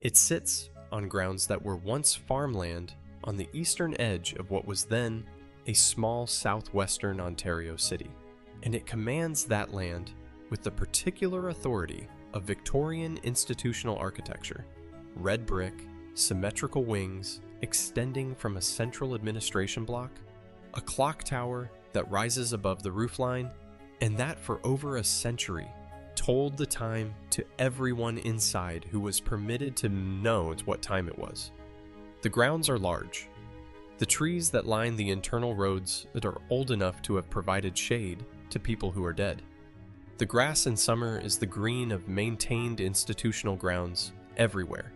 It sits on grounds that were once farmland on the eastern edge of what was then a small southwestern Ontario city, and it commands that land with the particular authority of Victorian institutional architecture: red brick, symmetrical wings extending from a central administration block, a clock tower that rises above the roofline, and that for over a century told the time to everyone inside who was permitted to know what time it was. The grounds are large. The trees that line the internal roads are old enough to have provided shade to people who are dead. The grass in summer is the green of maintained institutional grounds everywhere.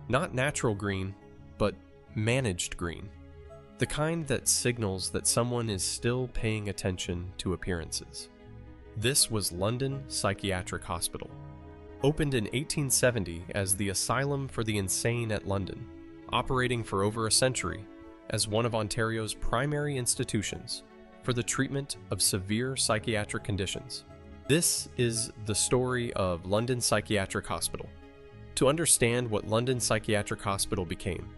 Not natural green, but managed green. The kind that signals that someone is still paying attention to appearances. This was London Psychiatric Hospital. Opened in 1870 as the Asylum for the Insane at London, operating for over a century as one of Ontario's primary institutions for the treatment of severe psychiatric conditions. This is the story of London Psychiatric Hospital. To understand what London Psychiatric Hospital became,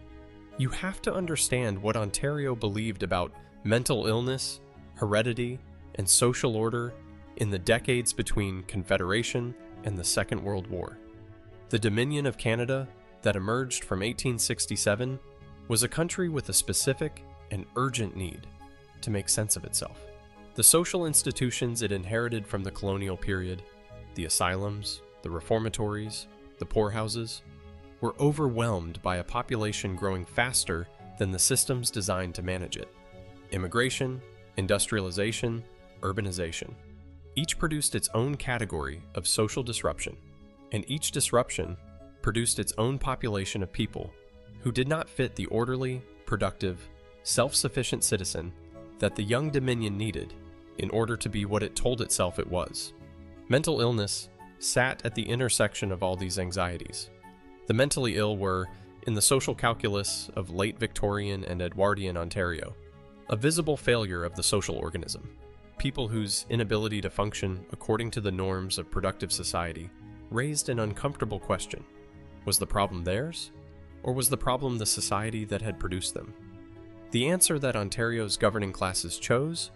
you have to understand what Ontario believed about mental illness, heredity, and social order in the decades between Confederation and the Second World War. The Dominion of Canada that emerged from 1867 was a country with a specific and urgent need to make sense of itself. The social institutions it inherited from the colonial period, the asylums, the reformatories, the poorhouses, were overwhelmed by a population growing faster than the systems designed to manage it. Immigration, industrialization, urbanization. Each produced its own category of social disruption, and each disruption produced its own population of people who did not fit the orderly, productive, self-sufficient citizen that the young Dominion needed in order to be what it told itself it was. Mental illness sat at the intersection of all these anxieties. The mentally ill were, in the social calculus of late Victorian and Edwardian Ontario, a visible failure of the social organism. People whose inability to function according to the norms of productive society raised an uncomfortable question. Was the problem theirs, or was the problem the society that had produced them? The answer that Ontario's governing classes chose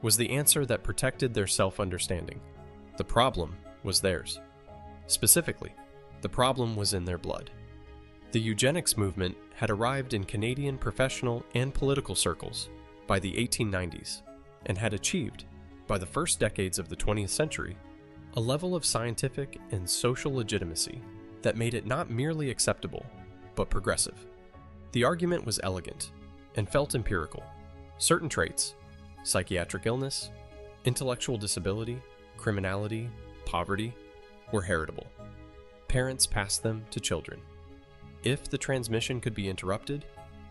was the answer that protected their self-understanding. The problem was theirs. Specifically, the problem was in their blood. The Eugenics movement had arrived in Canadian professional and political circles by the 1890s, and had achieved, by the first decades of the 20th century, a level of scientific and social legitimacy that made it not merely acceptable, but progressive. The argument was elegant and felt empirical. Certain traits, psychiatric illness, intellectual disability, criminality, poverty, were heritable. Parents passed them to children. If the transmission could be interrupted,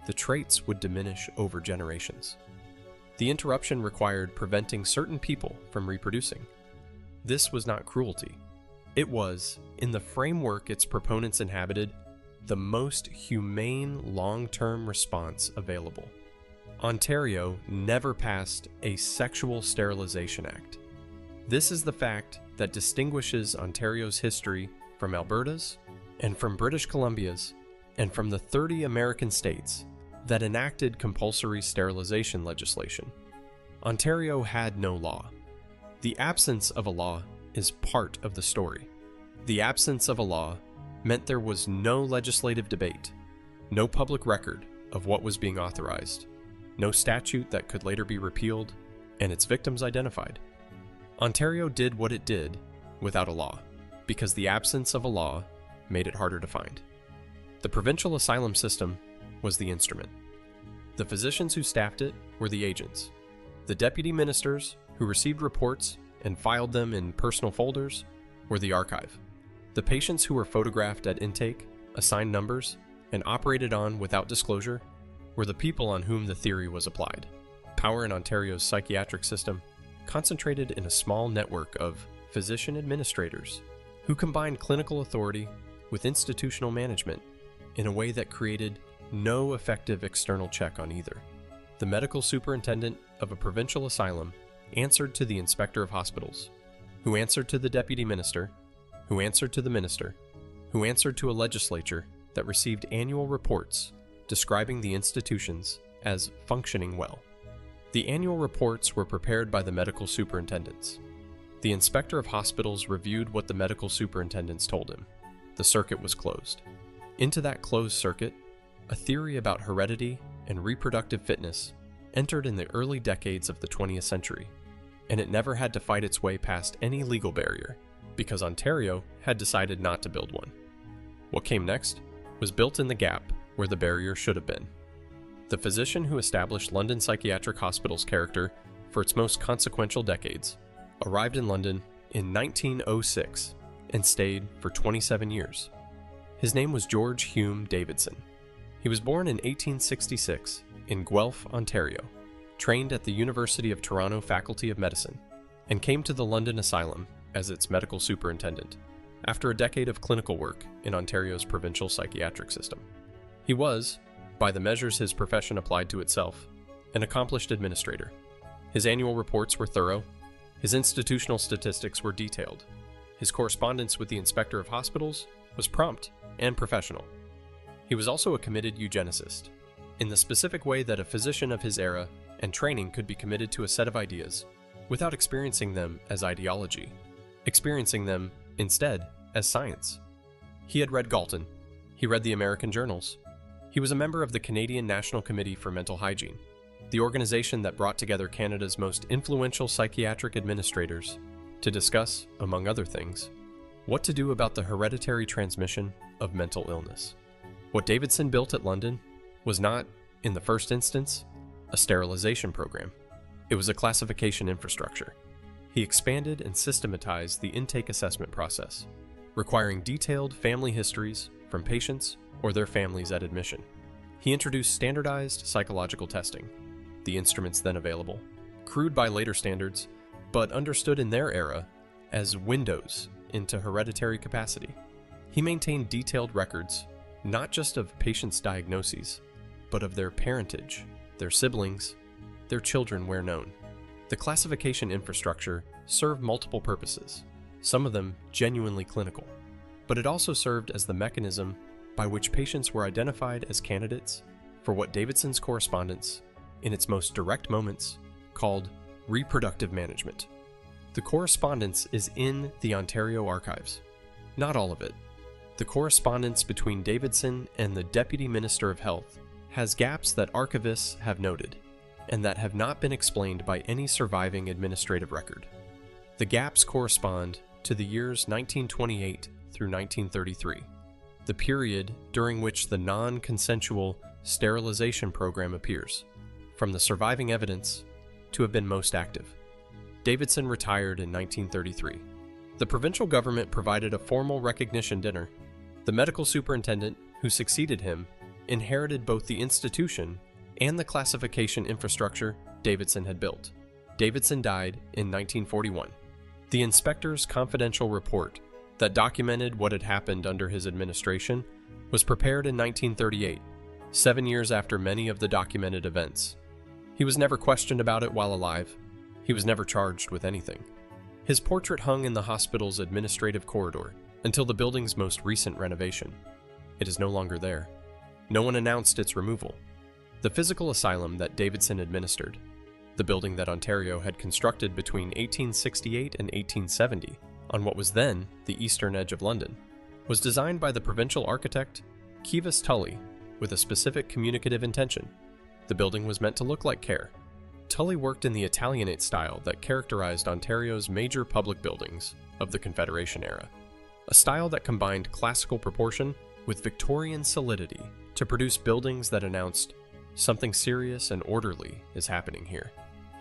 the traits would diminish over generations. The interruption required preventing certain people from reproducing. This was not cruelty. It was, in the framework its proponents inhabited, the most humane long-term response available. Ontario never passed a Sexual Sterilization Act. This is the fact that distinguishes Ontario's history from Alberta's, and from British Columbia's, and from the 30 American states that enacted compulsory sterilization legislation. Ontario had no law. The absence of a law is part of the story. The absence of a law meant there was no legislative debate, no public record of what was being authorized, no statute that could later be repealed, and its victims identified. Ontario did what it did without a law, because the absence of a law made it harder to find. The provincial asylum system was the instrument. The physicians who staffed it were the agents. The deputy ministers who received reports and filed them in personal folders were the archive. The patients who were photographed at intake, assigned numbers, and operated on without disclosure were the people on whom the theory was applied. Power in Ontario's psychiatric system concentrated in a small network of physician administrators who combined clinical authority with institutional management in a way that created no effective external check on either. The medical superintendent of a provincial asylum answered to the inspector of hospitals, who answered to the deputy minister, who answered to the minister, who answered to a legislature that received annual reports describing the institutions as functioning well. The annual reports were prepared by the medical superintendents. The inspector of hospitals reviewed what the medical superintendents told him. The circuit was closed. Into that closed circuit, a theory about heredity and reproductive fitness entered in the early decades of the 20th century, and it never had to fight its way past any legal barrier because Ontario had decided not to build one. What came next was built in the gap where the barrier should have been. The physician who established London Psychiatric Hospital's character for its most consequential decades arrived in London in 1906 and stayed for 27 years. His name was George Davidson. He was born in 1866 in Guelph, Ontario, trained at the University of Toronto Faculty of Medicine, and came to the London Asylum as its medical superintendent after a decade of clinical work in Ontario's provincial psychiatric system. He was, by the measures his profession applied to itself, an accomplished administrator. His annual reports were thorough, his institutional statistics were detailed, his correspondence with the inspector of hospitals was prompt and professional. He was also a committed eugenicist, in the specific way that a physician of his era and training could be committed to a set of ideas without experiencing them as ideology, experiencing them, instead, as science. He had read Galton. He read the American journals. He was a member of the Canadian National Committee for Mental Hygiene, the organization that brought together Canada's most influential psychiatric administrators to discuss, among other things, what to do about the hereditary transmission of mental illness. What Davidson built at London was not, in the first instance, a sterilization program. It was a classification infrastructure. He expanded and systematized the intake assessment process, requiring detailed family histories from patients or their families at admission. He introduced standardized psychological testing, the instruments then available, crude by later standards, but understood in their era as windows into hereditary capacity. He maintained detailed records, not just of patients' diagnoses, but of their parentage, their siblings, their children where known. The classification infrastructure served multiple purposes, some of them genuinely clinical, but it also served as the mechanism by which patients were identified as candidates for what Davidson's correspondence, in its most direct moments, called reproductive management. The correspondence is in the Ontario archives. Not all of it. The correspondence between Davidson and the Deputy Minister of Health has gaps that archivists have noted, and that have not been explained by any surviving administrative record. The gaps correspond to the years 1928 through 1933, the period during which the non-consensual sterilization program appears, from the surviving evidence to have been most active. Davidson retired in 1933. The provincial government provided a formal recognition dinner. The medical superintendent, who succeeded him, inherited both the institution and the classification infrastructure Davidson had built. Davidson died in 1941. The inspector's confidential report that documented what had happened under his administration was prepared in 1938, 7 years after many of the documented events. He was never questioned about it while alive. He was never charged with anything. His portrait hung in the hospital's administrative corridor until the building's most recent renovation. It is no longer there. No one announced its removal. The physical asylum that Davidson administered, the building that Ontario had constructed between 1868 and 1870 on what was then the eastern edge of London, was designed by the provincial architect Kivas Tully with a specific communicative intention. The building was meant to look like care. Tully worked in the Italianate style that characterized Ontario's major public buildings of the Confederation era, a style that combined classical proportion with Victorian solidity to produce buildings that announced something serious and orderly is happening here,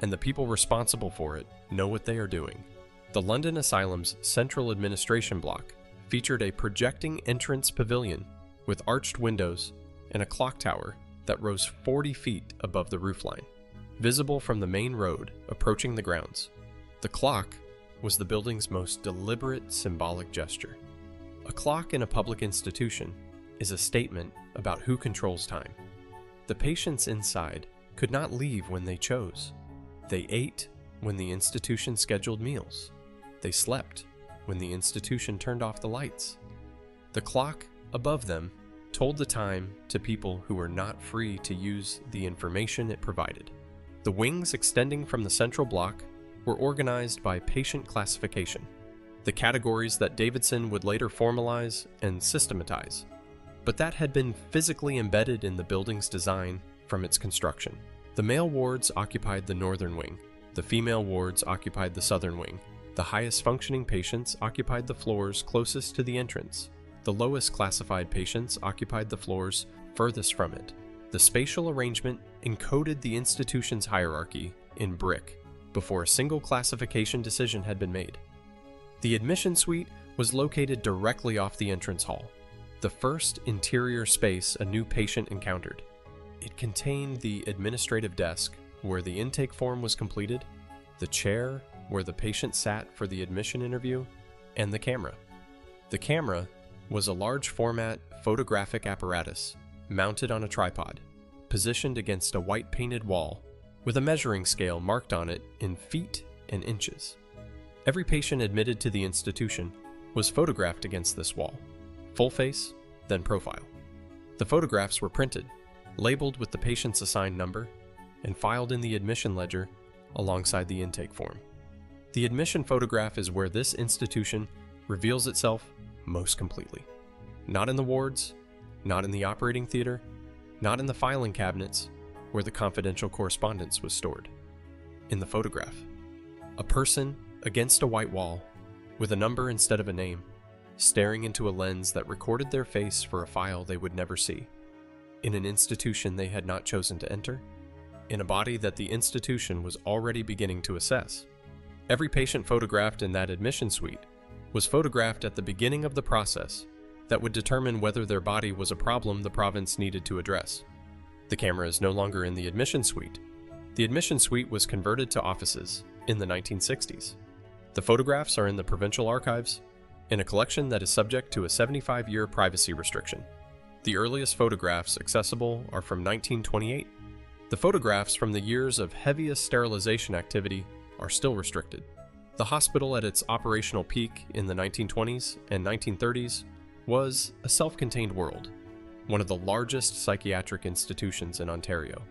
and the people responsible for it know what they are doing. The London Asylum's central administration block featured a projecting entrance pavilion with arched windows and a clock tower that rose 40 feet above the roofline, visible from the main road approaching the grounds. The clock was the building's most deliberate symbolic gesture. A clock in a public institution is a statement about who controls time. The patients inside could not leave when they chose. They ate when the institution scheduled meals. They slept when the institution turned off the lights. The clock above them told the time to people who were not free to use the information it provided. The wings extending from the central block were organized by patient classification, the categories that Davidson would later formalize and systematize, but that had been physically embedded in the building's design from its construction. The male wards occupied the northern wing, the female wards occupied the southern wing. The highest functioning patients occupied the floors closest to the entrance. The lowest classified patients occupied the floors furthest from it. The spatial arrangement encoded the institution's hierarchy in brick before a single classification decision had been made. The admission suite was located directly off the entrance hall, the first interior space a new patient encountered. It contained the administrative desk, where the intake form was completed, the chair where the patient sat for the admission interview, and the camera. The camera was a large format photographic apparatus mounted on a tripod, positioned against a white painted wall with a measuring scale marked on it in feet and inches. Every patient admitted to the institution was photographed against this wall, full face, then profile. The photographs were printed, labeled with the patient's assigned number, and filed in the admission ledger alongside the intake form. The admission photograph is where this institution reveals itself most completely. Not in the wards, not in the operating theater, not in the filing cabinets where the confidential correspondence was stored. In the photograph. A person against a white wall, with a number instead of a name, staring into a lens that recorded their face for a file they would never see. In an institution they had not chosen to enter, in a body that the institution was already beginning to assess. Every patient photographed in that admission suite was photographed at the beginning of the process that would determine whether their body was a problem the province needed to address. The camera is no longer in the admission suite. The admission suite was converted to offices in the 1960s. The photographs are in the provincial archives, in a collection that is subject to a 75-year privacy restriction. The earliest photographs accessible are from 1928. The photographs from the years of heaviest sterilization activity are still restricted. The hospital at its operational peak in the 1920s and 1930s was a self-contained world, one of the largest psychiatric institutions in Ontario,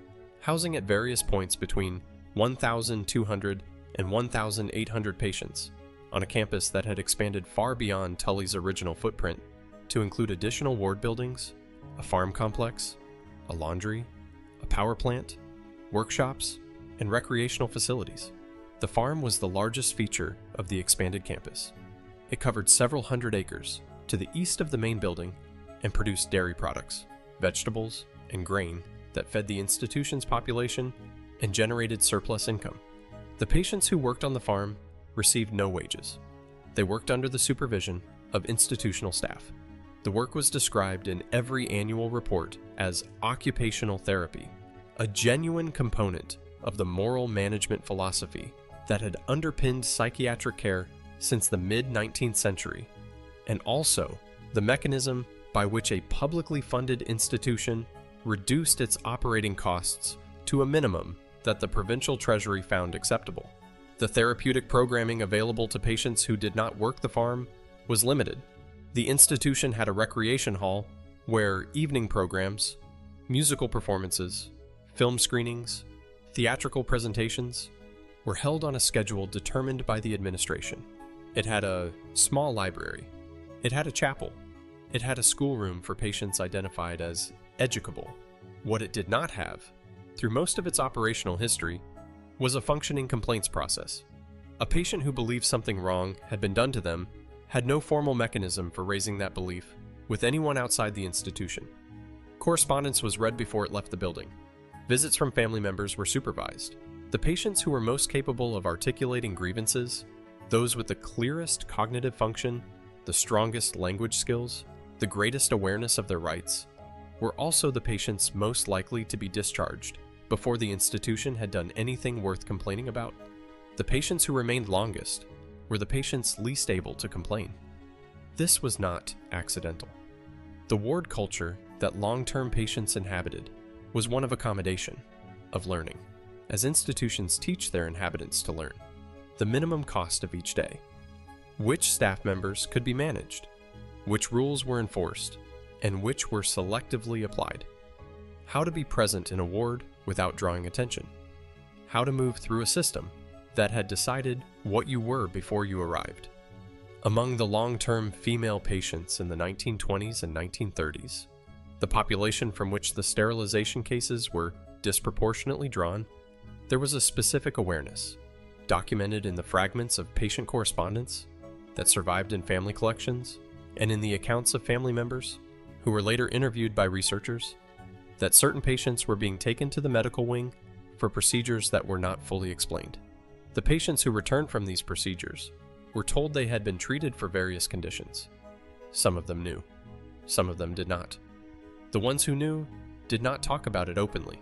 housing at various points between 1,200 and 1,800 patients on a campus that had expanded far beyond Tully's original footprint to include additional ward buildings, a farm complex, a laundry, a power plant, workshops, and recreational facilities. The farm was the largest feature of the expanded campus. It covered several hundred acres to the east of the main building and produced dairy products, vegetables, and grain that fed the institution's population and generated surplus income. The patients who worked on the farm received no wages. They worked under the supervision of institutional staff. The work was described in every annual report as occupational therapy, a genuine component of the moral management philosophy that had underpinned psychiatric care since the mid-19th century, and also the mechanism by which a publicly funded institution reduced its operating costs to a minimum that the provincial treasury found acceptable. The therapeutic programming available to patients who did not work the farm was limited. The institution had a recreation hall where evening programs, musical performances, film screenings, theatrical presentations were held on a schedule determined by the administration. It had a small library. It had a chapel. It had a schoolroom for patients identified as educable. What it did not have, through most of its operational history, was a functioning complaints process. A patient who believed something wrong had been done to them had no formal mechanism for raising that belief with anyone outside the institution. Correspondence was read before it left the building. Visits from family members were supervised. The patients who were most capable of articulating grievances, those with the clearest cognitive function, the strongest language skills, the greatest awareness of their rights, were also the patients most likely to be discharged before the institution had done anything worth complaining about. The patients who remained longest were the patients least able to complain. This was not accidental. The ward culture that long-term patients inhabited was one of accommodation, of learning, as institutions teach their inhabitants to learn, the minimum cost of each day, which staff members could be managed, which rules were enforced, and which were selectively applied. How to be present in a ward without drawing attention. How to move through a system that had decided what you were before you arrived. Among the long-term female patients in the 1920s and 1930s, the population from which the sterilization cases were disproportionately drawn, there was a specific awareness, documented in the fragments of patient correspondence that survived in family collections and in the accounts of family members who were later interviewed by researchers, that certain patients were being taken to the medical wing for procedures that were not fully explained. The patients who returned from these procedures were told they had been treated for various conditions. Some of them knew. Some of them did not. The ones who knew did not talk about it openly.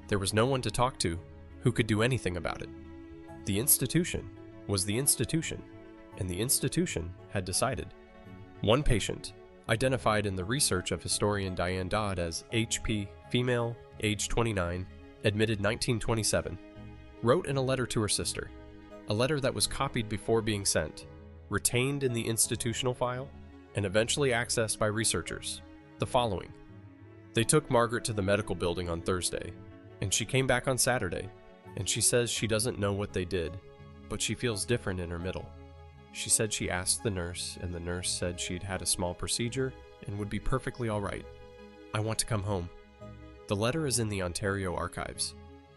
There was no one to talk to who could do anything about it. The institution was the institution, and the institution had decided. One patient, identified in the research of historian Diane Dodd as HP, female, age 29, admitted 1927, wrote in a letter to her sister, a letter that was copied before being sent, retained in the institutional file, and eventually accessed by researchers, the following. They took Margaret to the medical building on Thursday, and she came back on Saturday, and she says she doesn't know what they did, but she feels different in her middle. She said she asked the nurse, and the nurse said she'd had a small procedure and would be perfectly all right. I want to come home. The letter is in the Ontario archives.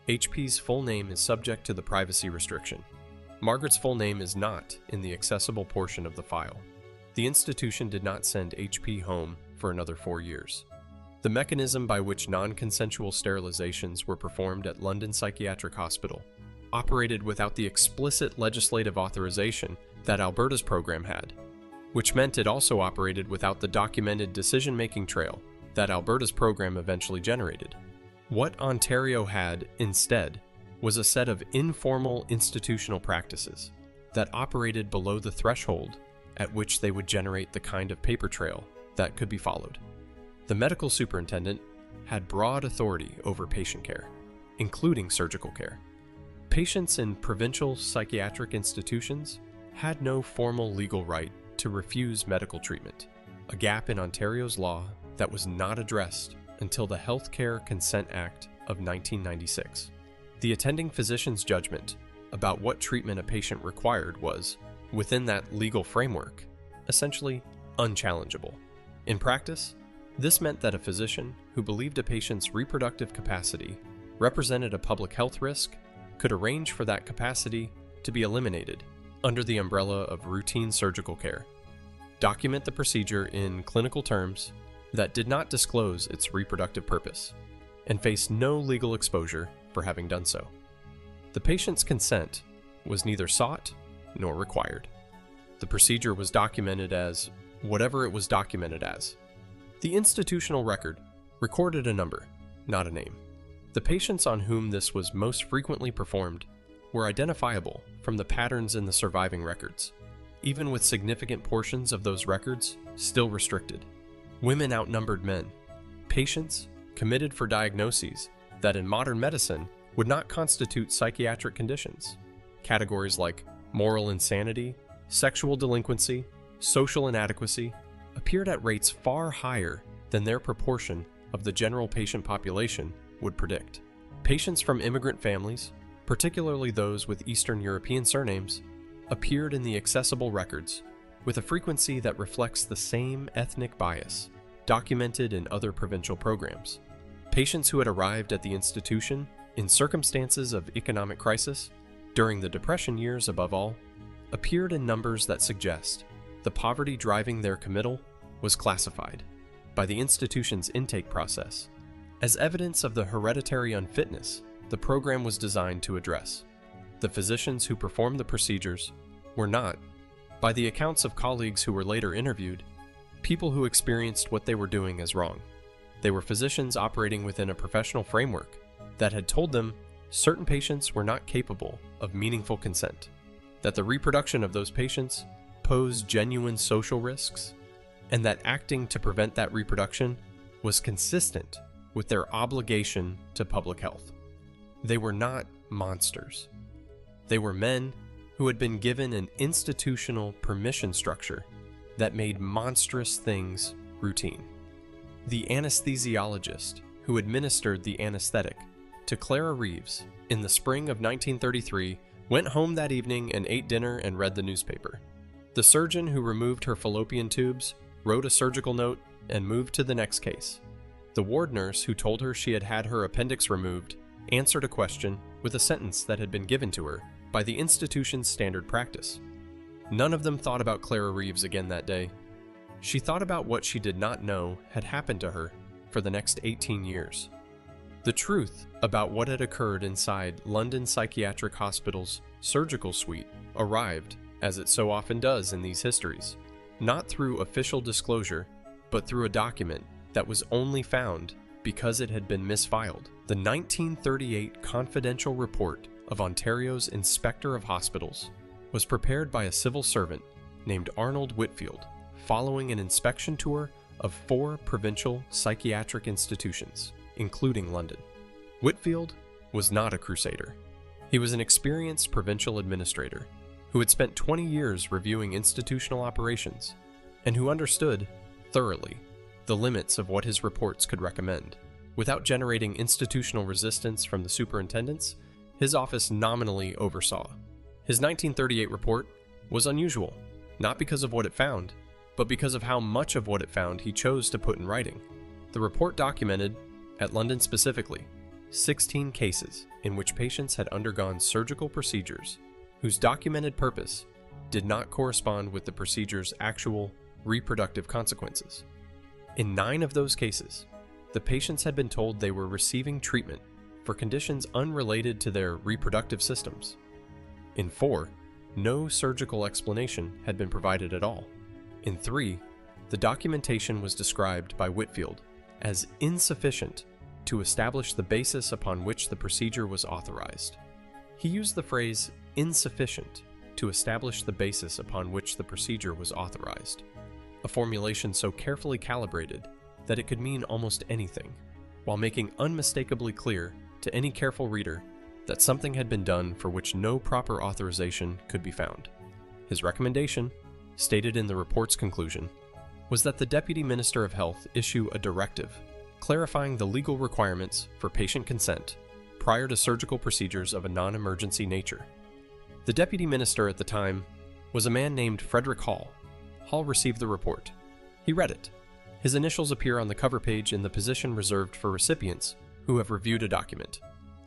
HP's full name is subject to the privacy restriction. Margaret's full name is not in the accessible portion of the file. The institution did not send HP home for another 4 years. The mechanism by which non-consensual sterilizations were performed at London Psychiatric Hospital operated without the explicit legislative authorization that Alberta's program had, which meant it also operated without the documented decision-making trail that Alberta's program eventually generated. What Ontario had, instead, was a set of informal institutional practices that operated below the threshold at which they would generate the kind of paper trail that could be followed. The medical superintendent had broad authority over patient care, including surgical care. Patients in provincial psychiatric institutions had no formal legal right to refuse medical treatment, a gap in Ontario's law that was not addressed until the Healthcare Consent Act of 1996. The attending physician's judgment about what treatment a patient required was, within that legal framework, essentially unchallengeable. In practice, this meant that a physician who believed a patient's reproductive capacity represented a public health risk could arrange for that capacity to be eliminated under the umbrella of routine surgical care, document the procedure in clinical terms that did not disclose its reproductive purpose, and face no legal exposure for having done so. The patient's consent was neither sought nor required. The procedure was documented as whatever it was documented as. The institutional record recorded a number, not a name. The patients on whom this was most frequently performed were identifiable from the patterns in the surviving records, even with significant portions of those records still restricted. Women outnumbered men. Patients committed for diagnoses that in modern medicine would not constitute psychiatric conditions. Categories like moral insanity, sexual delinquency, social inadequacy appeared at rates far higher than their proportion of the general patient population would predict. Patients from immigrant families, particularly those with Eastern European surnames, appeared in the accessible records with a frequency that reflects the same ethnic bias documented in other provincial programs. Patients who had arrived at the institution in circumstances of economic crisis, during the Depression years above all, appeared in numbers that suggest the poverty driving their committal was classified by the institution's intake process as evidence of the hereditary unfitness the program was designed to address. The physicians who performed the procedures were not, by the accounts of colleagues who were later interviewed, people who experienced what they were doing as wrong. They were physicians operating within a professional framework that had told them certain patients were not capable of meaningful consent, that the reproduction of those patients posed genuine social risks, and that acting to prevent that reproduction was consistent with their obligation to public health. They were not monsters. They were men who had been given an institutional permission structure that made monstrous things routine. The anesthesiologist who administered the anesthetic to Clara Reeves in the spring of 1933 went home that evening and ate dinner and read the newspaper. The surgeon who removed her fallopian tubes wrote a surgical note and moved to the next case. The ward nurse who told her she had had her appendix removed answered a question with a sentence that had been given to her by the institution's standard practice. None of them thought about Clara Reeves again that day. She thought about what she did not know had happened to her for the next 18 years. The truth about what had occurred inside London Psychiatric Hospital's surgical suite arrived, as it so often does in these histories, not through official disclosure, but through a document that was only found because it had been misfiled. The 1938 confidential report of Ontario's Inspector of Hospitals was prepared by a civil servant named Arnold Whitfield following an inspection tour of 4 provincial psychiatric institutions, including London. Whitfield was not a crusader. He was an experienced provincial administrator who had spent 20 years reviewing institutional operations and who understood, thoroughly, the limits of what his reports could recommend. Without generating institutional resistance from the superintendents, his office nominally oversaw. His 1938 report was unusual, not because of what it found, but because of how much of what it found he chose to put in writing. The report documented, at London specifically, 16 cases in which patients had undergone surgical procedures whose documented purpose did not correspond with the procedure's actual reproductive consequences. In 9 of those cases, the patients had been told they were receiving treatment for conditions unrelated to their reproductive systems. In 4, no surgical explanation had been provided at all. In 3, the documentation was described by Whitfield as insufficient to establish the basis upon which the procedure was authorized. He used the phrase insufficient to establish the basis upon which the procedure was authorized, a formulation so carefully calibrated that it could mean almost anything, while making unmistakably clear to any careful reader that something had been done for which no proper authorization could be found. His recommendation, stated in the report's conclusion, was that the Deputy Minister of Health issue a directive clarifying the legal requirements for patient consent prior to surgical procedures of a non-emergency nature. The Deputy Minister at the time was a man named Frederick Hall. Hall received the report. He read it. His initials appear on the cover page in the position reserved for recipients who have reviewed a document.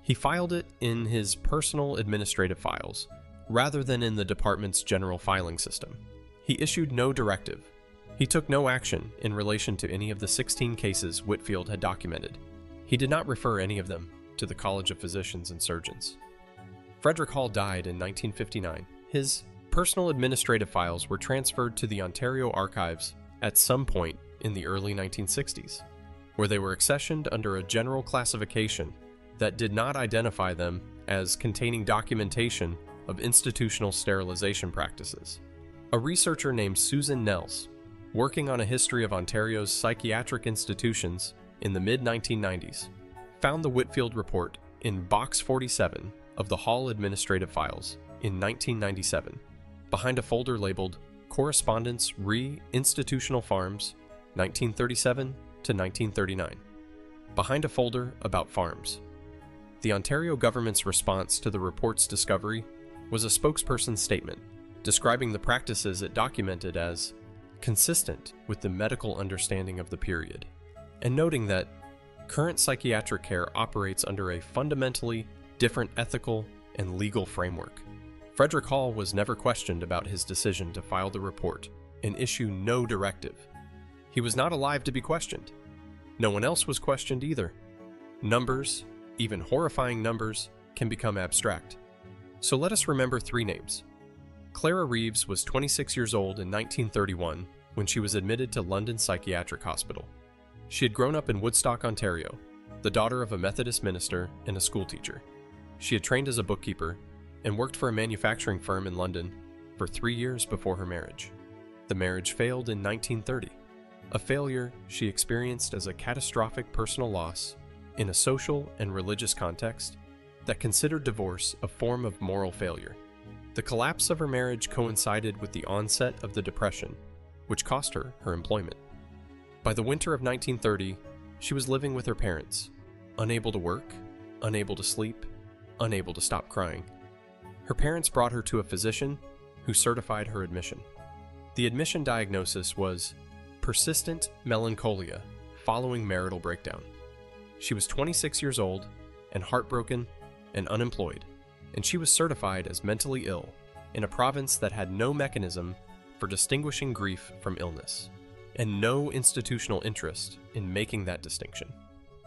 He filed it in his personal administrative files, rather than in the department's general filing system. He issued no directive. He took no action in relation to any of the 16 cases Whitfield had documented. He did not refer any of them to the College of Physicians and Surgeons. Frederick Hall died in 1959. His personal administrative files were transferred to the Ontario Archives at some point in the early 1960s, where they were accessioned under a general classification that did not identify them as containing documentation of institutional sterilization practices. A researcher named Susan Nels, working on a history of Ontario's psychiatric institutions in the mid-1990s, found the Whitfield report in Box 47 of the Hall Administrative Files in 1997, behind a folder labeled Correspondence Re Institutional Farms, 1937 to 1939, behind a folder about farms. The Ontario government's response to the report's discovery was a spokesperson's statement describing the practices it documented as consistent with the medical understanding of the period, and noting that current psychiatric care operates under a fundamentally different ethical and legal framework. Frederick Hall was never questioned about his decision to file the report and issue no directive. He was not alive to be questioned. No one else was questioned either. Numbers, even horrifying numbers, can become abstract. So let us remember 3 names. Clara Reeves was 26 years old in 1931 when she was admitted to London Psychiatric Hospital. She had grown up in Woodstock, Ontario, the daughter of a Methodist minister and a schoolteacher. She had trained as a bookkeeper and worked for a manufacturing firm in London for 3 years before her marriage. The marriage failed in 1930, a failure she experienced as a catastrophic personal loss in a social and religious context that considered divorce a form of moral failure. The collapse of her marriage coincided with the onset of the Depression, which cost her her employment. By the winter of 1930, she was living with her parents, unable to work, unable to sleep, unable to stop crying. Her parents brought her to a physician who certified her admission. The admission diagnosis was persistent melancholia following marital breakdown. She was 26 years old and heartbroken and unemployed, and she was certified as mentally ill in a province that had no mechanism for distinguishing grief from illness, and no institutional interest in making that distinction.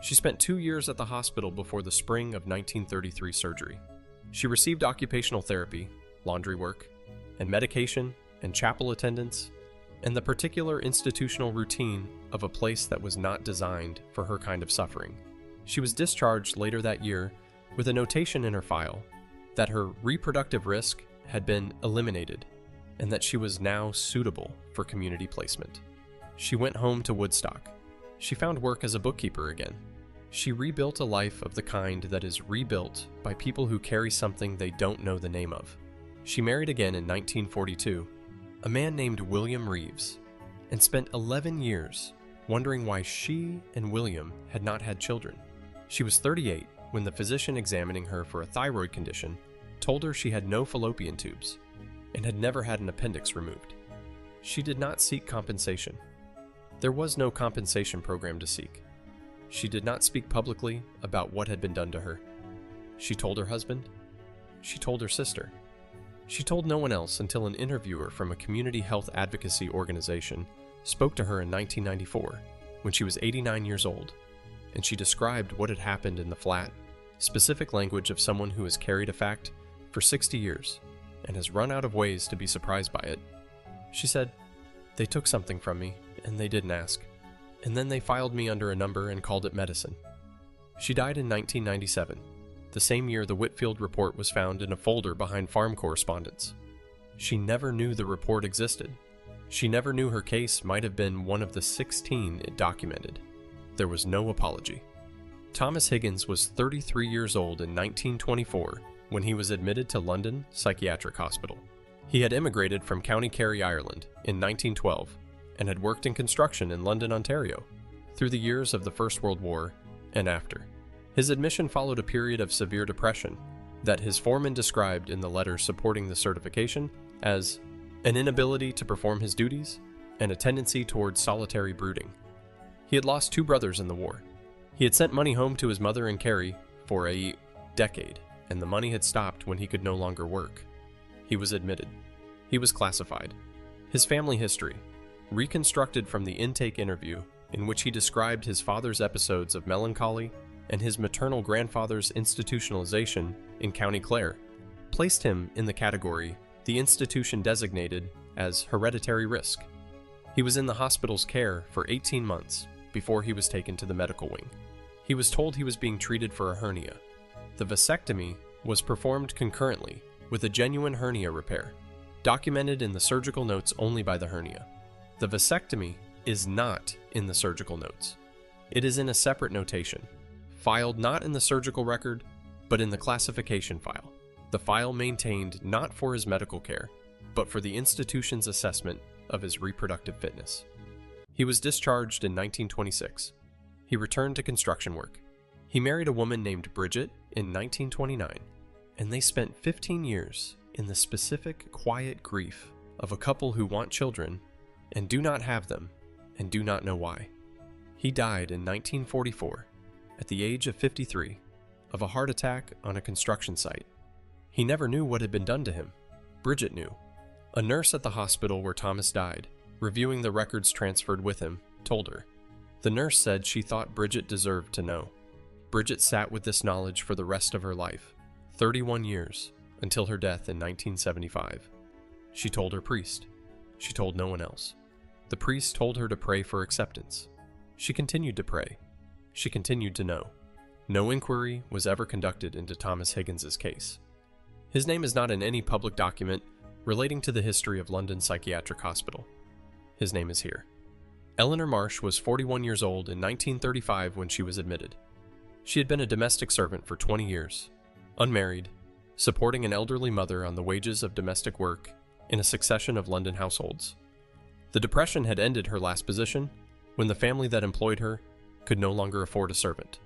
She spent 2 years at the hospital before the spring of 1933 surgery. She received occupational therapy, laundry work, and medication and chapel attendance, and the particular institutional routine of a place that was not designed for her kind of suffering. She was discharged later that year with a notation in her file that her reproductive risk had been eliminated and that she was now suitable for community placement. She went home to Woodstock. She found work as a bookkeeper again. She rebuilt a life of the kind that is rebuilt by people who carry something they don't know the name of. She married again in 1942, a man named William Reeves, and spent 11 years wondering why she and William had not had children. She was 38 when the physician examining her for a thyroid condition told her she had no fallopian tubes and had never had an appendix removed. She did not seek compensation. There was no compensation program to seek. She did not speak publicly about what had been done to her. She told her husband. She told her sister. She told no one else until an interviewer from a community health advocacy organization spoke to her in 1994 when she was 89 years old, and she described what had happened in the flat, specific language of someone who has carried a fact for 60 years and has run out of ways to be surprised by it. She said, "They took something from me, and they didn't ask. And then they filed me under a number and called it medicine." She died in 1997, the same year the Whitfield report was found in a folder behind farm correspondence. She never knew the report existed. She never knew her case might have been one of the 16 it documented. There was no apology. Thomas Higgins was 33 years old in 1924 when he was admitted to London Psychiatric Hospital. He had immigrated from County Kerry, Ireland in 1912 and had worked in construction in London, Ontario, through the years of the First World War and after. His admission followed a period of severe depression that his foreman described in the letter supporting the certification as an inability to perform his duties and a tendency towards solitary brooding. He had lost 2 brothers in the war. He had sent money home to his mother in Kerry for a decade, and the money had stopped when he could no longer work. He was admitted. He was classified. His family history, reconstructed from the intake interview in which he described his father's episodes of melancholy and his maternal grandfather's institutionalization in County Clare, placed him in the category the institution designated as hereditary risk. He was in the hospital's care for 18 months before he was taken to the medical wing. He was told he was being treated for a hernia. The vasectomy was performed concurrently with a genuine hernia repair, documented in the surgical notes only by the hernia. The vasectomy is not in the surgical notes. It is in a separate notation, filed not in the surgical record, but in the classification file. The file maintained not for his medical care, but for the institution's assessment of his reproductive fitness. He was discharged in 1926. He returned to construction work. He married a woman named Bridget in 1929, and they spent 15 years in the specific, quiet grief of a couple who want children and do not have them and do not know why. He died in 1944 at the age of 53 of a heart attack on a construction site. He never knew what had been done to him. Bridget knew. A nurse at the hospital where Thomas died, reviewing the records transferred with him, told her. The nurse said she thought Bridget deserved to know. Bridget sat with this knowledge for the rest of her life, 31 years, until her death in 1975. She told her priest. She told no one else. The priest told her to pray for acceptance. She continued to pray. She continued to know. No inquiry was ever conducted into Thomas Higgins's case. His name is not in any public document relating to the history of London Psychiatric Hospital. His name is here. Eleanor Marsh was 41 years old in 1935 when she was admitted. She had been a domestic servant for 20 years, unmarried, supporting an elderly mother on the wages of domestic work in a succession of London households. The depression had ended her last position, when the family that employed her could no longer afford a servant.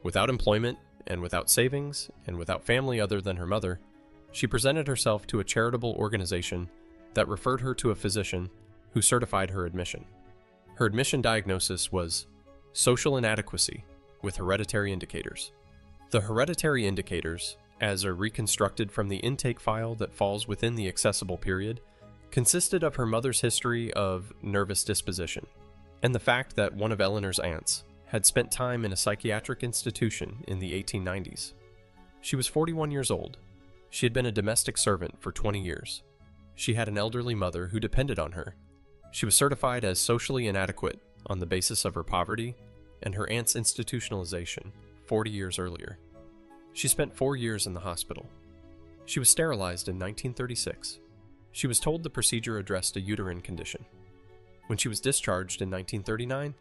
Without employment, and without savings, and without family other than her mother, she presented herself to a charitable organization that referred her to a physician who certified her admission. Her admission diagnosis was social inadequacy with hereditary indicators. The hereditary indicators, as are reconstructed from the intake file that falls within the accessible period, consisted of her mother's history of nervous disposition, and the fact that one of Eleanor's aunts had spent time in a psychiatric institution in the 1890s. She was 41 years old. She had been a domestic servant for 20 years. She had an elderly mother who depended on her. She was certified as socially inadequate on the basis of her poverty and her aunt's institutionalization 40 years earlier. She spent 4 years in the hospital. She was sterilized in 1936. She was told the procedure addressed a uterine condition. When she was discharged in 1939,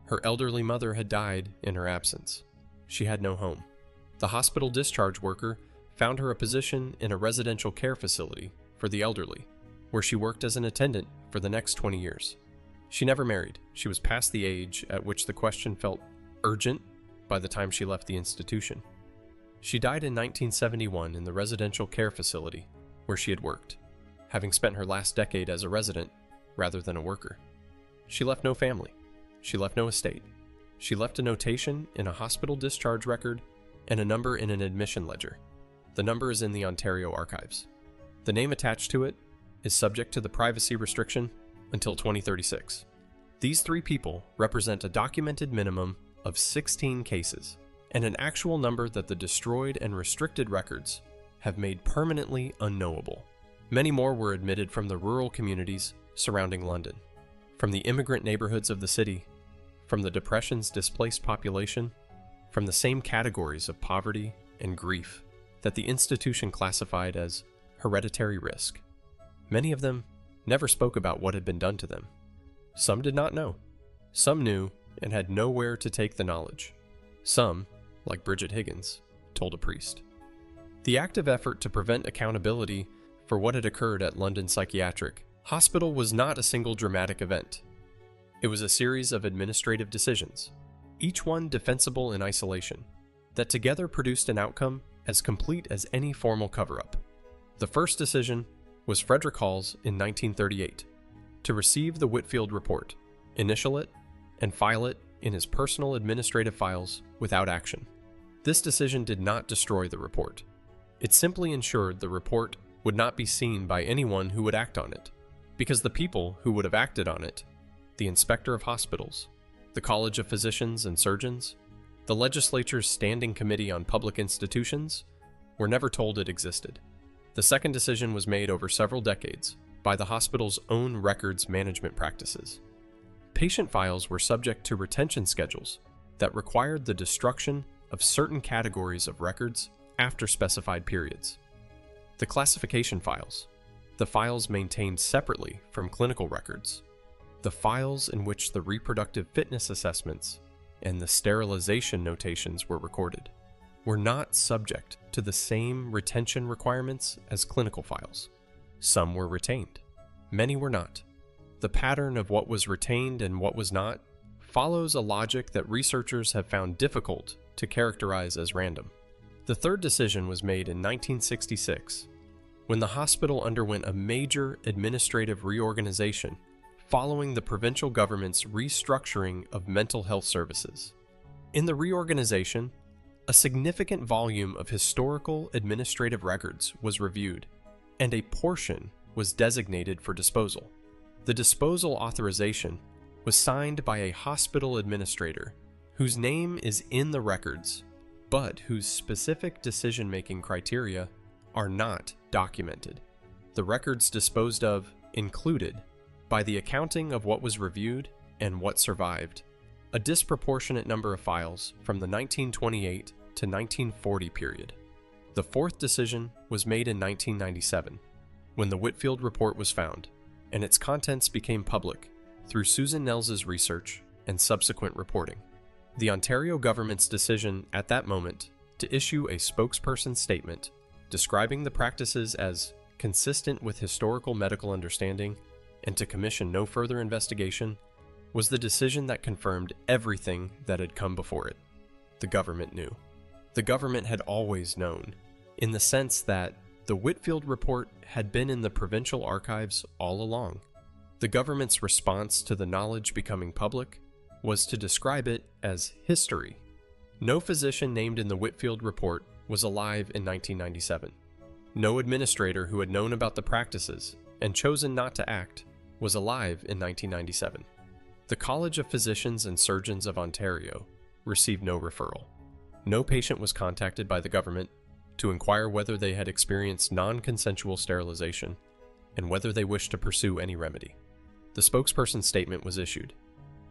her elderly mother had died in her absence. She had no home. The hospital discharge worker found her a position in a residential care facility for the elderly, where she worked as an attendant for the next 20 years. She never married. She was past the age at which the question felt urgent by the time she left the institution. She died in 1971 in the residential care facility where she had worked, having spent her last decade as a resident rather than a worker. She left no family. She left no estate. She left a notation in a hospital discharge record and a number in an admission ledger. The number is in the Ontario archives. The name attached to it is subject to the privacy restriction until 2036. These 3 people represent a documented minimum of 16 cases, and an actual number that the destroyed and restricted records have made permanently unknowable. Many more were admitted from the rural communities surrounding London, from the immigrant neighborhoods of the city, from the Depression's displaced population, from the same categories of poverty and grief that the institution classified as hereditary risk. Many of them never spoke about what had been done to them. Some did not know. Some knew and had nowhere to take the knowledge. Some, like Bridget Higgins, told a priest. The active effort to prevent accountability for what had occurred at London Psychiatric Hospital was not a single dramatic event. It was a series of administrative decisions, each one defensible in isolation, that together produced an outcome as complete as any formal cover-up. The first decision was Frederick Hall's in 1938, to receive the Whitfield report, initial it, and file it in his personal administrative files without action. This decision did not destroy the report. It simply ensured the report would not be seen by anyone who would act on it, because the people who would have acted on it, the Inspector of Hospitals, the College of Physicians and Surgeons, the legislature's Standing Committee on Public Institutions, were never told it existed. The second decision was made over several decades by the hospital's own records management practices. Patient files were subject to retention schedules that required the destruction of certain categories of records after specified periods. The classification files, the files maintained separately from clinical records, the files in which the reproductive fitness assessments and the sterilization notations were recorded, were not subject to the same retention requirements as clinical files. Some were retained, many were not. The pattern of what was retained and what was not follows a logic that researchers have found difficult to characterize as random. The third decision was made in 1966, when the hospital underwent a major administrative reorganization following the provincial government's restructuring of mental health services. In the reorganization, a significant volume of historical administrative records was reviewed, and a portion was designated for disposal. The disposal authorization was signed by a hospital administrator whose name is in the records, but whose specific decision-making criteria are not documented. The records disposed of included, by the accounting of what was reviewed and what survived, a disproportionate number of files from the 1928 to 1940 period. The fourth decision was made in 1997, when the Whitfield report was found, and its contents became public through Susan Nels's research and subsequent reporting. The Ontario government's decision at that moment to issue a spokesperson statement describing the practices as consistent with historical medical understanding and to commission no further investigation was the decision that confirmed everything that had come before it. The government knew. The government had always known, in the sense that the Whitfield report had been in the provincial archives all along. The government's response to the knowledge becoming public was to describe it as history. No physician named in the Whitfield report was alive in 1997. No administrator who had known about the practices and chosen not to act was alive in 1997. The College of Physicians and Surgeons of Ontario received no referral. No patient was contacted by the government to inquire whether they had experienced non-consensual sterilization and whether they wished to pursue any remedy. The spokesperson's statement was issued.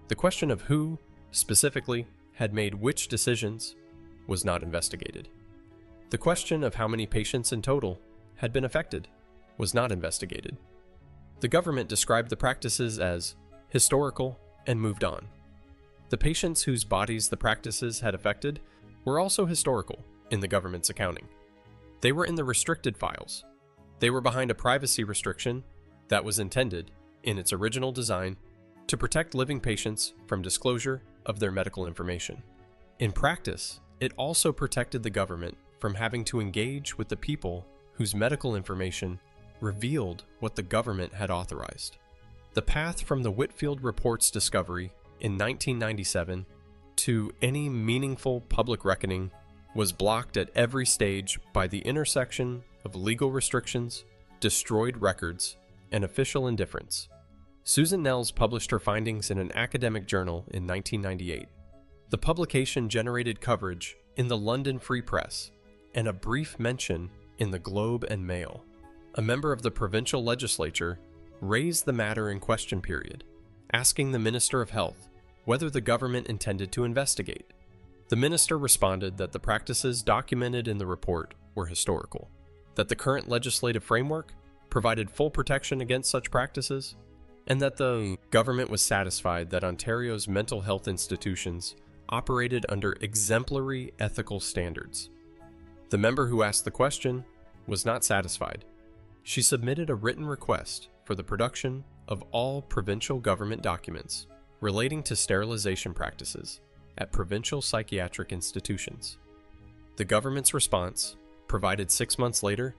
The question of who, specifically, had made which decisions was not investigated. The question of how many patients in total had been affected was not investigated. The government described the practices as historical and moved on. The patients whose bodies the practices had affected were also historical in the government's accounting. They were in the restricted files. They were behind a privacy restriction that was intended, in its original design, to protect living patients from disclosure of their medical information. In practice, it also protected the government from having to engage with the people whose medical information revealed what the government had authorized. The path from the Whitfield report's discovery in 1997 to any meaningful public reckoning was blocked at every stage by the intersection of legal restrictions, destroyed records, and official indifference. Susan Nels published her findings in an academic journal in 1998. The publication generated coverage in the London Free Press and a brief mention in the Globe and Mail. A member of the provincial legislature raised the matter in question period, asking the Minister of Health whether the government intended to investigate. The minister responded that the practices documented in the report were historical, that the current legislative framework provided full protection against such practices, and that the government was satisfied that Ontario's mental health institutions operated under exemplary ethical standards. The member who asked the question was not satisfied. She submitted a written request for the production of all provincial government documents relating to sterilization practices at provincial psychiatric institutions. The government's response, provided 6 months later,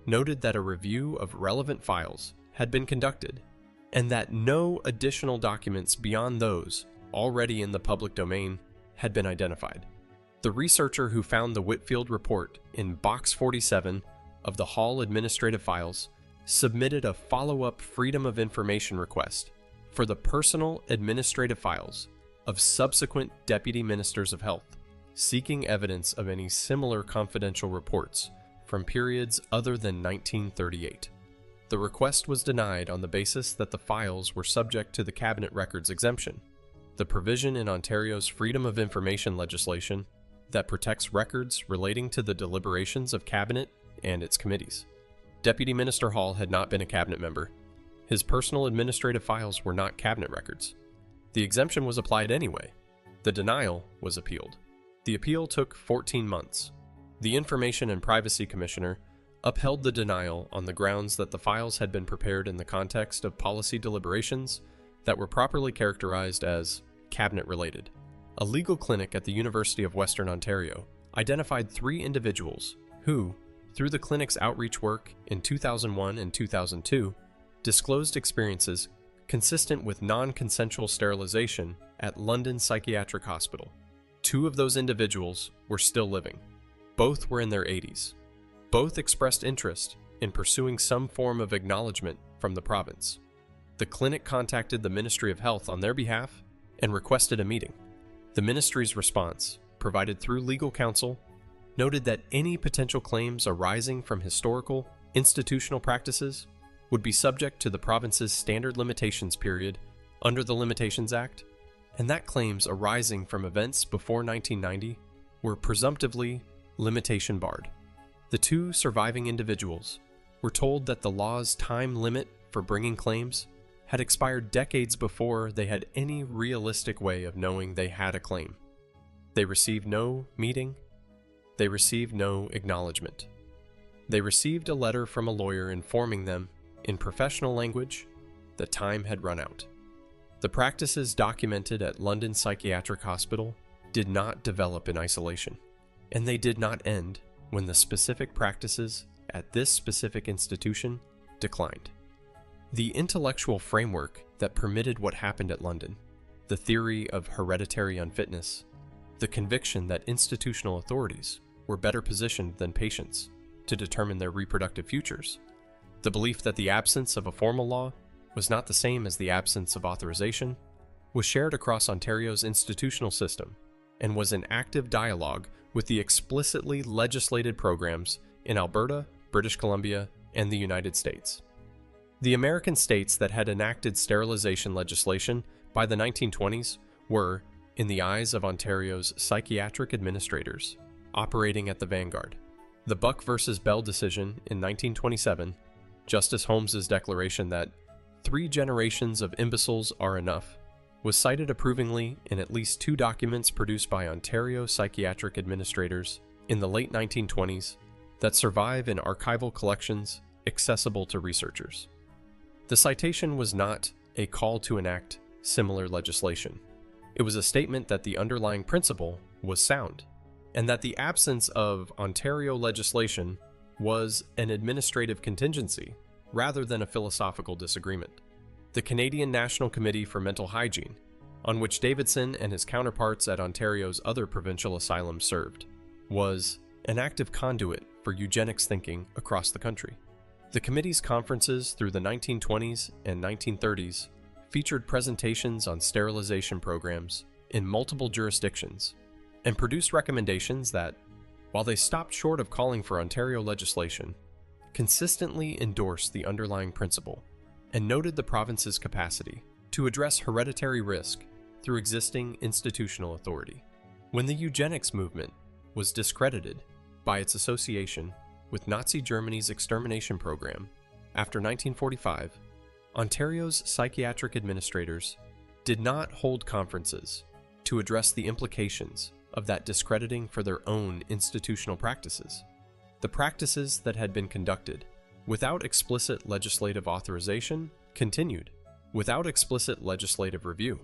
noted that a review of relevant files had been conducted and that no additional documents beyond those already in the public domain had been identified. The researcher who found the Whitfield report in Box 47 of the Hall Administrative Files submitted a follow-up Freedom of Information request for the personal administrative files of subsequent deputy ministers of health, seeking evidence of any similar confidential reports from periods other than 1938. The request was denied on the basis that the files were subject to the Cabinet Records exemption, the provision in Ontario's Freedom of Information legislation that protects records relating to the deliberations of Cabinet and its committees. Deputy Minister Hall had not been a Cabinet member. His personal administrative files were not Cabinet records. The exemption was applied anyway. The denial was appealed. The appeal took 14 months. The Information and Privacy Commissioner upheld the denial on the grounds that the files had been prepared in the context of policy deliberations that were properly characterized as cabinet-related. A legal clinic at the University of Western Ontario identified 3 individuals who, through the clinic's outreach work in 2001 and 2002, disclosed experiences consistent with non-consensual sterilization at London Psychiatric Hospital. 2 of those individuals were still living. Both were in their 80s. Both expressed interest in pursuing some form of acknowledgement from the province. The clinic contacted the Ministry of Health on their behalf and requested a meeting. The ministry's response, provided through legal counsel, noted that any potential claims arising from historical, institutional practices would be subject to the province's standard limitations period under the Limitations Act, and that claims arising from events before 1990 were presumptively limitation barred. The 2 surviving individuals were told that the law's time limit for bringing claims had expired decades before they had any realistic way of knowing they had a claim. They received no meeting. They received no acknowledgement. They received a letter from a lawyer informing them, in professional language, that time had run out. The practices documented at London Psychiatric Hospital did not develop in isolation, and they did not end when the specific practices at this specific institution declined. The intellectual framework that permitted what happened at London, the theory of hereditary unfitness, the conviction that institutional authorities were better positioned than patients to determine their reproductive futures, the belief that the absence of a formal law was not the same as the absence of authorization, was shared across Ontario's institutional system and was in active dialogue with the explicitly legislated programs in Alberta, British Columbia, and the United States. The American states that had enacted sterilization legislation by the 1920s were, in the eyes of Ontario's psychiatric administrators, operating at the vanguard. The Buck versus Bell decision in 1927, Justice Holmes's declaration that 3 generations of imbeciles are enough, was cited approvingly in at least 2 documents produced by Ontario psychiatric administrators in the late 1920s that survive in archival collections accessible to researchers. The citation was not a call to enact similar legislation. It was a statement that the underlying principle was sound, and that the absence of Ontario legislation was an administrative contingency rather than a philosophical disagreement. The Canadian National Committee for Mental Hygiene, on which Davidson and his counterparts at Ontario's other provincial asylums served, was an active conduit for eugenics thinking across the country. The committee's conferences through the 1920s and 1930s featured presentations on sterilization programs in multiple jurisdictions and produced recommendations that, while they stopped short of calling for Ontario legislation, consistently endorsed the underlying principle and noted the province's capacity to address hereditary risk through existing institutional authority. When the eugenics movement was discredited by its association with Nazi Germany's extermination program after 1945, Ontario's psychiatric administrators did not hold conferences to address the implications of that discrediting for their own institutional practices. The practices that had been conducted without explicit legislative authorization continued without explicit legislative review,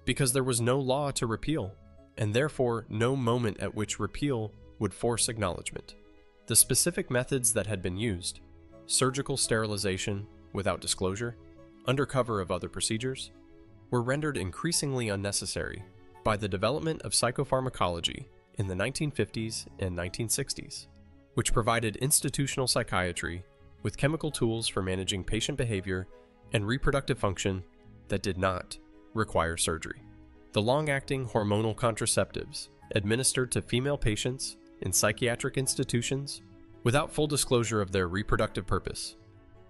because there was no law to repeal, and therefore no moment at which repeal would force acknowledgement. The specific methods that had been used, surgical sterilization without disclosure, under cover of other procedures, were rendered increasingly unnecessary by the development of psychopharmacology in the 1950s and 1960s, which provided institutional psychiatry with chemical tools for managing patient behavior and reproductive function that did not require surgery. The long-acting hormonal contraceptives administered to female patients in psychiatric institutions without full disclosure of their reproductive purpose,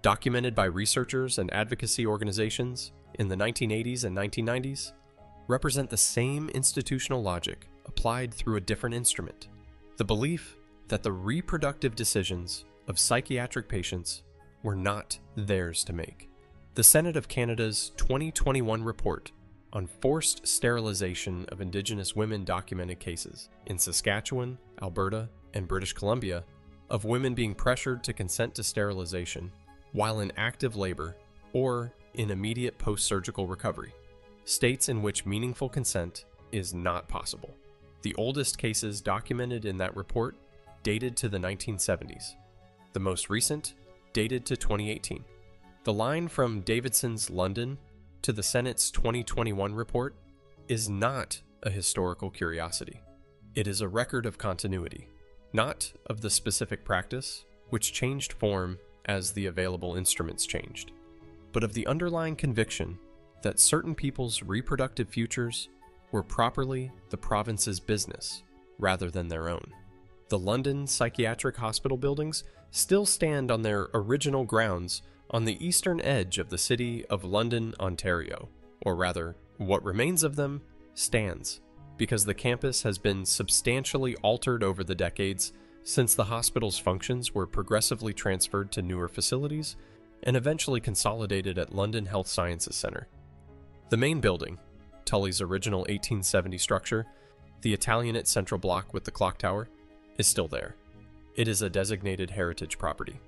documented by researchers and advocacy organizations in the 1980s and 1990s, represent the same institutional logic applied through a different instrument: the belief that the reproductive decisions of psychiatric patients were not theirs to make. The Senate of Canada's 2021 report on forced sterilization of Indigenous women documented cases in Saskatchewan, Alberta, and British Columbia of women being pressured to consent to sterilization while in active labor or in immediate post-surgical recovery, states in which meaningful consent is not possible. The oldest cases documented in that report dated to the 1970s. The most recent dated to 2018. The line from Davidson's London to the Senate's 2021 report is not a historical curiosity. It is a record of continuity, not of the specific practice, which changed form as the available instruments changed, but of the underlying conviction that certain people's reproductive futures were properly the province's business rather than their own. The London Psychiatric Hospital buildings still stand on their original grounds on the eastern edge of the city of London, Ontario, or rather, what remains of them stands, because the campus has been substantially altered over the decades since the hospital's functions were progressively transferred to newer facilities and eventually consolidated at London Health Sciences Centre. The main building, Tully's original 1870 structure, the Italianate central block with the clock tower, is still there. It is a designated heritage property.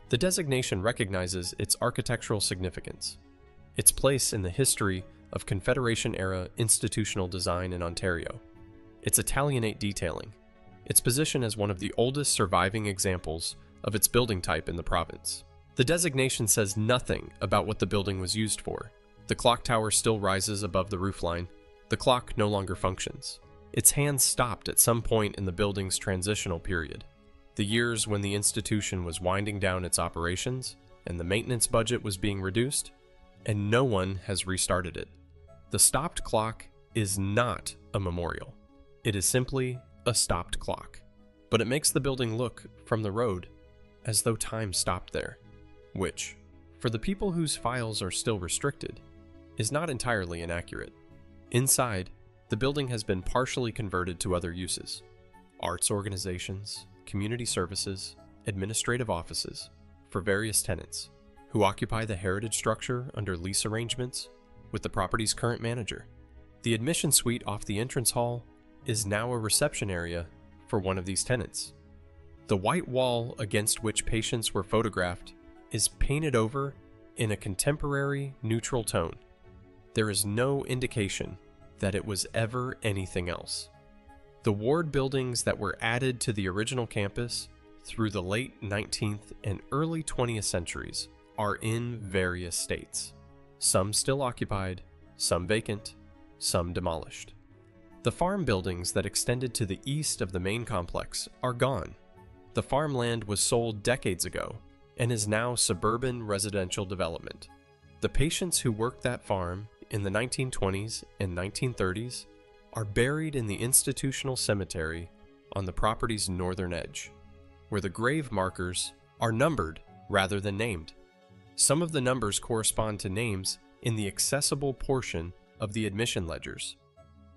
The designation recognizes its architectural significance, its place in the history of Confederation-era institutional design in Ontario, its Italianate detailing, its position as one of the oldest surviving examples of its building type in the province. The designation says nothing about what the building was used for. The clock tower still rises above the roofline. The clock no longer functions. Its hands stopped at some point in the building's transitional period, the years when the institution was winding down its operations and the maintenance budget was being reduced, and no one has restarted it. The stopped clock is not a memorial. It is simply a stopped clock, but it makes the building look, from the road, as though time stopped there, which, for the people whose files are still restricted, is not entirely inaccurate. Inside, the building has been partially converted to other uses: arts organizations, community services, administrative offices, for various tenants, who occupy the heritage structure under lease arrangements with the property's current manager. The admission suite off the entrance hall is now a reception area for one of these tenants. The white wall against which patients were photographed is painted over in a contemporary neutral tone. There is no indication that it was ever anything else. The ward buildings that were added to the original campus through the late 19th and early 20th centuries are in various states. Some still occupied, some vacant, some demolished. The farm buildings that extended to the east of the main complex are gone. The farmland was sold decades ago and is now suburban residential development. The patients who worked that farm in the 1920s and 1930s are buried in the institutional cemetery on the property's northern edge, where the grave markers are numbered rather than named. Some of the numbers correspond to names in the accessible portion of the admission ledgers.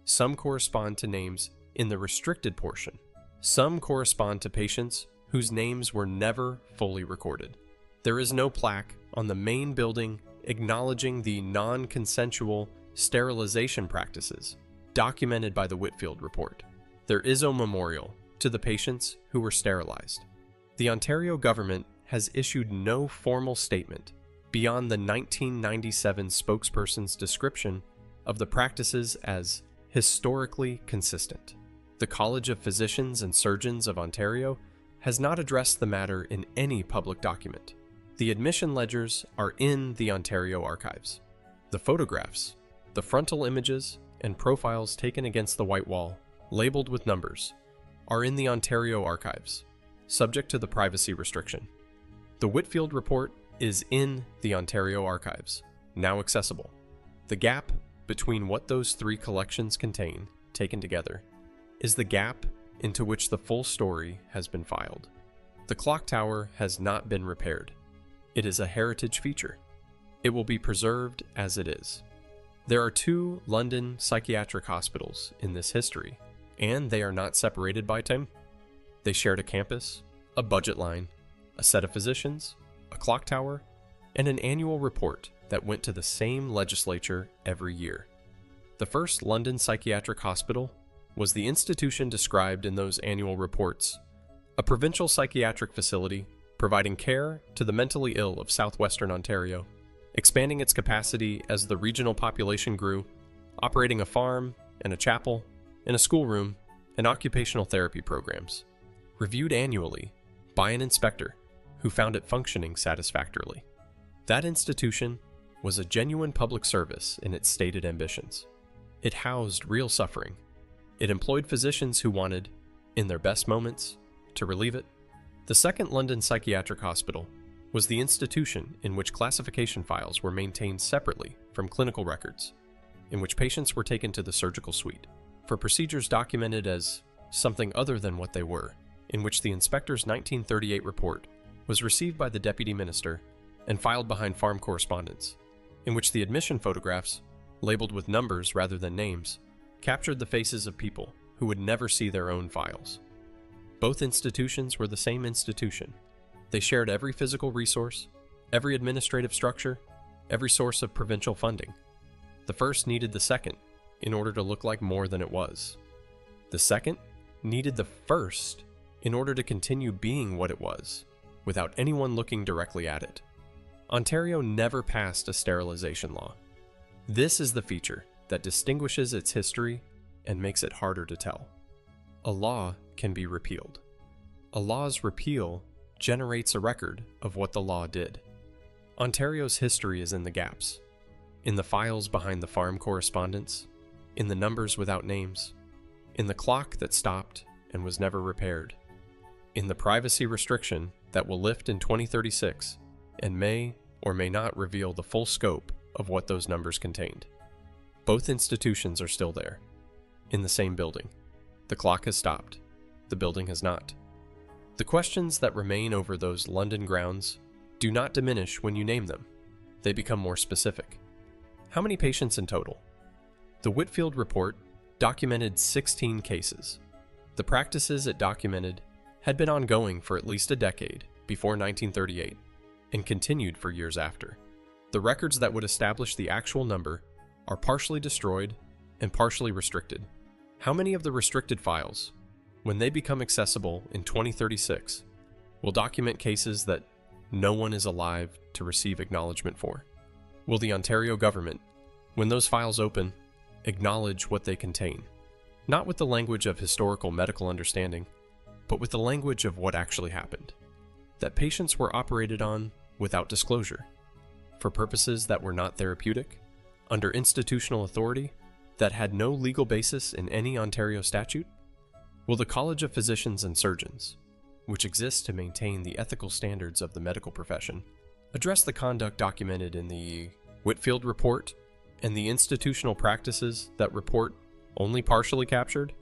Some correspond to names in the restricted portion. Some correspond to patients whose names were never fully recorded. There is no plaque on the main building acknowledging the non-consensual sterilization practices documented by the Whitfield report. There is a memorial to the patients who were sterilized. The Ontario government has issued no formal statement beyond the 1997 spokesperson's description of the practices as historically consistent. The College of Physicians and Surgeons of Ontario has not addressed the matter in any public document. The admission ledgers are in the Ontario archives. The photographs, the frontal images, and profiles taken against the white wall, labeled with numbers, are in the Ontario archives, subject to the privacy restriction. The Whitfield report is in the Ontario archives, now accessible. The gap between what those three collections contain, taken together, is the gap into which the full story has been filed. The clock tower has not been repaired. It is a heritage feature. It will be preserved as it is. There are two London psychiatric hospitals in this history, and they are not separated by time. They shared a campus, a budget line, a set of physicians, a clock tower, and an annual report that went to the same legislature every year. The first London Psychiatric Hospital was the institution described in those annual reports, a provincial psychiatric facility providing care to the mentally ill of southwestern Ontario, expanding its capacity as the regional population grew, operating a farm and a chapel, and a schoolroom and occupational therapy programs, reviewed annually by an inspector who found it functioning satisfactorily. That institution was a genuine public service in its stated ambitions. It housed real suffering. It employed physicians who wanted, in their best moments, to relieve it. The second London Psychiatric Hospital was the institution in which classification files were maintained separately from clinical records, in which patients were taken to the surgical suite for procedures documented as something other than what they were, in which the inspector's 1938 report was received by the deputy minister and filed behind farm correspondence, in which the admission photographs, labeled with numbers rather than names, captured the faces of people who would never see their own files. Both institutions were the same institution. They shared every physical resource, every administrative structure, every source of provincial funding. The first needed the second in order to look like more than it was. The second needed the first in order to continue being what it was, without anyone looking directly at it. Ontario never passed a sterilization law. This is the feature that distinguishes its history and makes it harder to tell. A law can be repealed. A law's repeal generates a record of what the law did. Ontario's history is in the gaps, in the files behind the farm correspondence, in the numbers without names, in the clock that stopped and was never repaired, in the privacy restriction that will lift in 2036 and may or may not reveal the full scope of what those numbers contained. Both institutions are still there, in the same building. The clock has stopped. The building has not. The questions that remain over those London grounds do not diminish when you name them. They become more specific. How many patients in total? The Whitfield report documented 16 cases. The practices it documented had been ongoing for at least a decade before 1938 and continued for years after. The records that would establish the actual number are partially destroyed and partially restricted. How many of the restricted files, when they become accessible in 2036, will document cases that no one is alive to receive acknowledgement for? Will the Ontario government, when those files open, acknowledge what they contain? Not with the language of historical medical understanding, but with the language of what actually happened. That patients were operated on without disclosure, for purposes that were not therapeutic, under institutional authority that had no legal basis in any Ontario statute? Will the College of Physicians and Surgeons, which exists to maintain the ethical standards of the medical profession, address the conduct documented in the Whitfield report and the institutional practices that report only partially captured?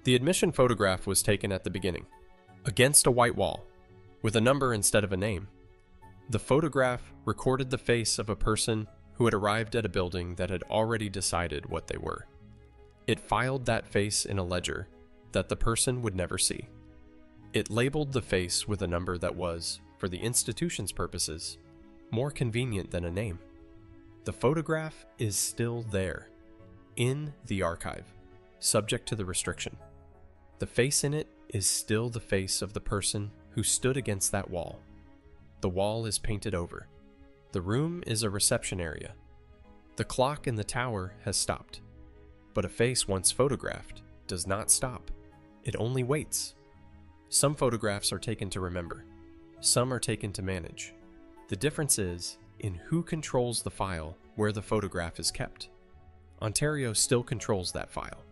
The admission photograph was taken at the beginning, against a white wall, with a number instead of a name. The photograph recorded the face of a person who had arrived at a building that had already decided what they were. It filed that face in a ledger that the person would never see. It labeled the face with a number that was, for the institution's purposes, more convenient than a name. The photograph is still there, in the archive, subject to the restriction. The face in it is still the face of the person who stood against that wall. The wall is painted over. The room is a reception area. The clock in the tower has stopped. But a face once photographed does not stop. It only waits. Some photographs are taken to remember. Some are taken to manage. The difference is in who controls the file where the photograph is kept. Ontario still controls that file.